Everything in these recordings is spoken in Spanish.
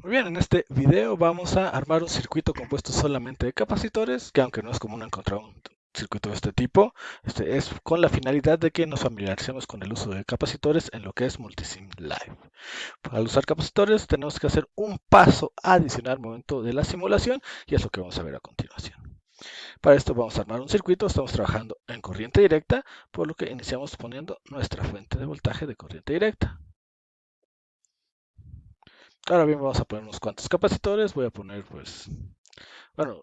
Muy bien, en este video vamos a armar un circuito compuesto solamente de capacitores, que aunque no es común encontrar un circuito de este tipo, es con la finalidad de que nos familiaricemos con el uso de capacitores en lo que es Multisim Live. Al usar capacitores tenemos que hacer un paso adicional al momento de la simulación y es lo que vamos a ver a continuación. Para esto vamos a armar un circuito, estamos trabajando en corriente directa, por lo que iniciamos poniendo nuestra fuente de voltaje de corriente directa. Ahora bien, vamos a poner unos cuantos capacitores. Voy a poner, pues, bueno,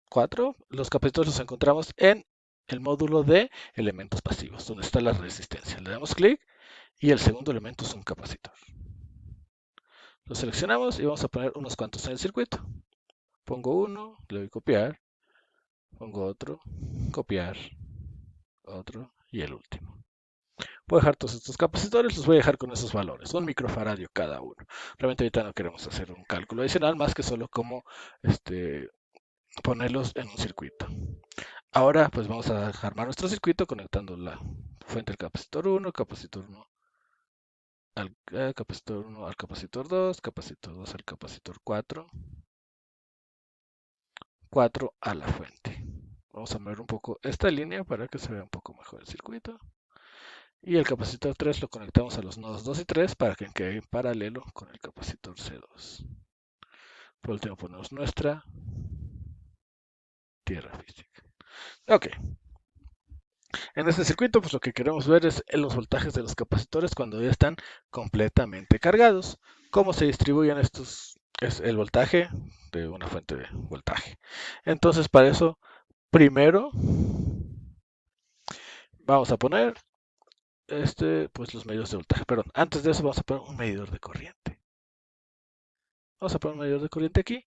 4. Los capacitores los encontramos en el módulo de elementos pasivos, donde está la resistencia. Le damos clic y el segundo elemento es un capacitor. Lo seleccionamos y vamos a poner unos cuantos en el circuito. Pongo uno, le doy copiar, pongo otro, copiar, otro y el último. Voy a dejar todos estos capacitores, los voy a dejar con esos valores, un microfaradio cada uno. Realmente ahorita no queremos hacer un cálculo adicional, más que solo como ponerlos en un circuito. Ahora pues vamos a armar nuestro circuito conectando la fuente del capacitor 1, capacitor 1 capacitor 1 al capacitor 2, capacitor 2 al capacitor 4, 4 a la fuente. Vamos a mover un poco esta línea para que se vea un poco mejor el circuito. Y el capacitor 3 lo conectamos a los nodos 2 y 3 para que quede en paralelo con el capacitor C2. Por último ponemos nuestra tierra física. Ok, en este circuito, pues lo que queremos ver es los voltajes de los capacitores cuando ya están completamente cargados. ¿Cómo se distribuyen estos? Es el voltaje de una fuente de voltaje. Entonces, para eso, primero vamos a poner pues los medidores de voltaje. Perdón, antes de eso vamos a poner un medidor de corriente. Vamos a poner un medidor de corriente aquí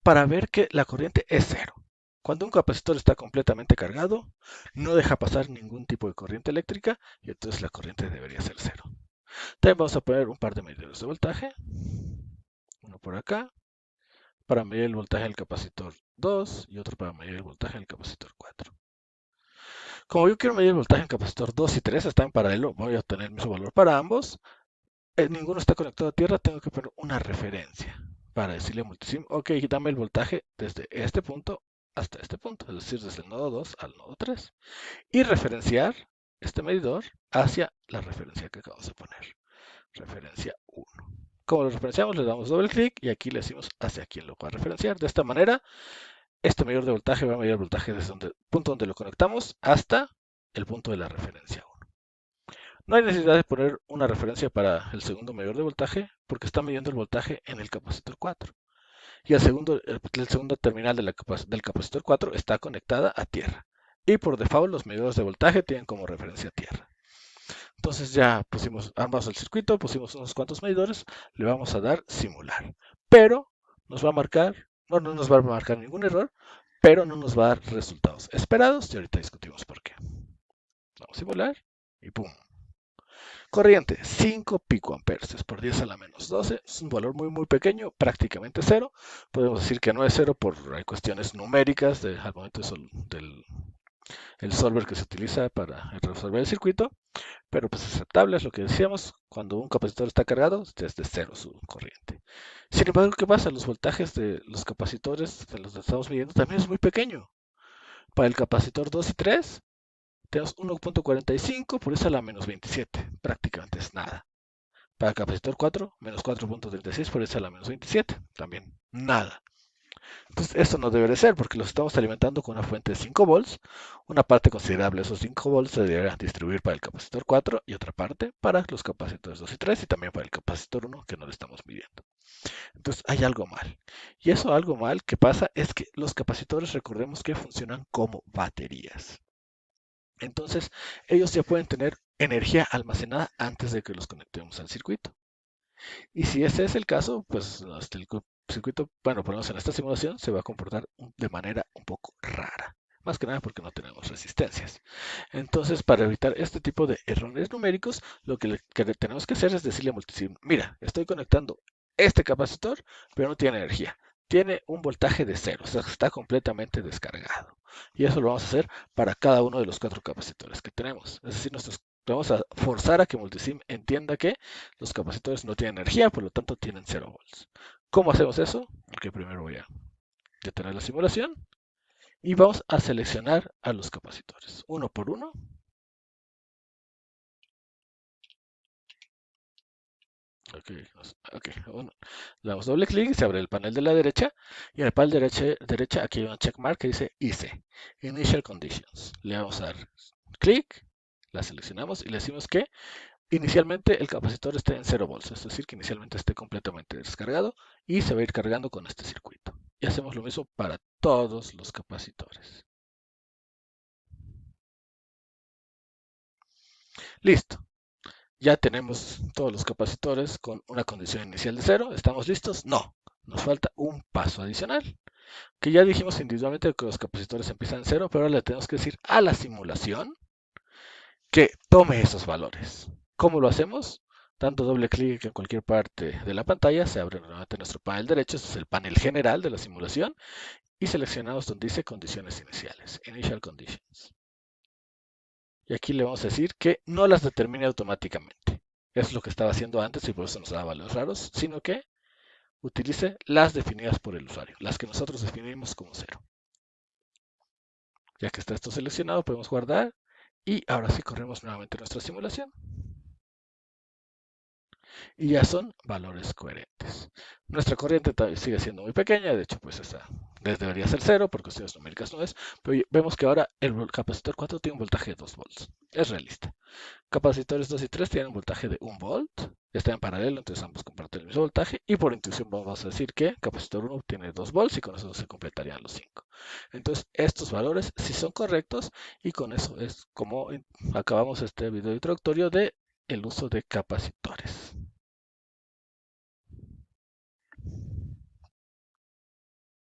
para ver que la corriente es cero. Cuando un capacitor está completamente cargado, no deja pasar ningún tipo de corriente eléctrica y entonces la corriente debería ser cero. También vamos a poner un par de medidores de voltaje. Uno por acá, para medir el voltaje del capacitor 2 y otro para medir el voltaje del capacitor 4. Como yo quiero medir el voltaje del capacitor 2 y 3, está en paralelo, voy a obtener el mismo valor para ambos. Ninguno está conectado a tierra, tengo que poner una referencia para decirle a Multisim, ok, dame el voltaje desde este punto hasta este punto, es decir, desde el nodo 2 al nodo 3. Y referenciar este medidor hacia la referencia que acabamos de poner, referencia 1. Como lo referenciamos, le damos doble clic y aquí le decimos hacia quién lo va a referenciar. De esta manera, este medidor de voltaje va a medir el voltaje desde el punto donde lo conectamos hasta el punto de la referencia 1. No hay necesidad de poner una referencia para el segundo medidor de voltaje porque está midiendo el voltaje en el capacitor 4. Y el segundo terminal del capacitor 4 está conectada a tierra. Y por default los medidores de voltaje tienen como referencia tierra. Entonces ya armamos el circuito, pusimos unos cuantos medidores, le vamos a dar simular. Pero nos va a marcar, no nos va a marcar ningún error, pero no nos va a dar resultados esperados y ahorita discutimos por qué. Vamos a simular y ¡pum! Corriente, 5 picoamperes por 10 a la menos 12. Es un valor muy pequeño, prácticamente cero. Podemos decir que no es cero por hay cuestiones numéricas al momento del el solver que se utiliza para resolver el circuito. Pero pues aceptable es lo que decíamos, cuando un capacitor está cargado, es de cero su corriente. Sin embargo, ¿qué pasa? Los voltajes de los capacitores de los que estamos midiendo también es muy pequeño. Para el capacitor 2 y 3 tenemos 1.45 por eso a la menos 27, prácticamente es nada. Para el capacitor 4, menos 4.36 por eso a la menos 27, también nada. Entonces, esto no debe de ser porque los estamos alimentando con una fuente de 5 volts. Una parte considerable de esos 5 volts se debería distribuir para el capacitor 4 y otra parte para los capacitores 2 y 3 y también para el capacitor 1 que no le estamos midiendo. Entonces, hay algo mal. Y eso algo mal que pasa es que los capacitores, recordemos que funcionan como baterías. Entonces, ellos ya pueden tener energía almacenada antes de que los conectemos al circuito. Y si ese es el caso, pues el circuito, bueno, por lo menos en esta simulación, se va a comportar de manera un poco rara. Más que nada porque no tenemos resistencias. Entonces, para evitar este tipo de errores numéricos, lo que tenemos que hacer es decirle a Multisim, mira, estoy conectando este capacitor, pero no tiene energía. Tiene un voltaje de cero, o sea, está completamente descargado. Y eso lo vamos a hacer para cada uno de los 4 capacitores que tenemos. Es decir, vamos a forzar a que Multisim entienda que los capacitores no tienen energía, por lo tanto tienen 0 volts. ¿Cómo hacemos eso? Ok, primero voy a detener la simulación y vamos a seleccionar a los capacitores, uno por uno. Ok, ok, le damos doble clic y se abre el panel de la derecha. Y en el panel derecha aquí hay un checkmark que dice ICE, Initial Conditions. Le vamos a dar clic, la seleccionamos y le decimos que inicialmente el capacitor esté en 0 volts, es decir, que inicialmente esté completamente descargado y se va a ir cargando con este circuito. Y hacemos lo mismo para todos los capacitores. Listo. Ya tenemos todos los capacitores con una condición inicial de 0. ¿Estamos listos? No. Nos falta un paso adicional. Que ya dijimos individualmente que los capacitores empiezan en 0, pero ahora le tenemos que decir a la simulación que tome esos valores. ¿Cómo lo hacemos? Dando doble clic en cualquier parte de la pantalla, se abre nuevamente nuestro panel derecho, este es el panel general de la simulación, y seleccionamos donde dice condiciones iniciales, Initial Conditions. Y aquí le vamos a decir que no las determine automáticamente. Es lo que estaba haciendo antes y por eso nos daba valores raros, sino que utilice las definidas por el usuario, las que nosotros definimos como 0. Ya que está esto seleccionado, podemos guardar y ahora sí corremos nuevamente nuestra simulación. Y ya son valores coherentes. Nuestra corriente sigue siendo muy pequeña, de hecho pues esta debería ser 0, por cuestiones numéricas no es, pero vemos que ahora el capacitor 4 tiene un voltaje de 2 volts, es realista. Capacitores 2 y 3 tienen un voltaje de 1 volt, están en paralelo, entonces ambos comparten el mismo voltaje, y por intuición vamos a decir que capacitor 1 tiene 2 volts y con eso se completarían los 5. Entonces estos valores sí son correctos y con eso es como acabamos este video introductorio de el uso de capacitores.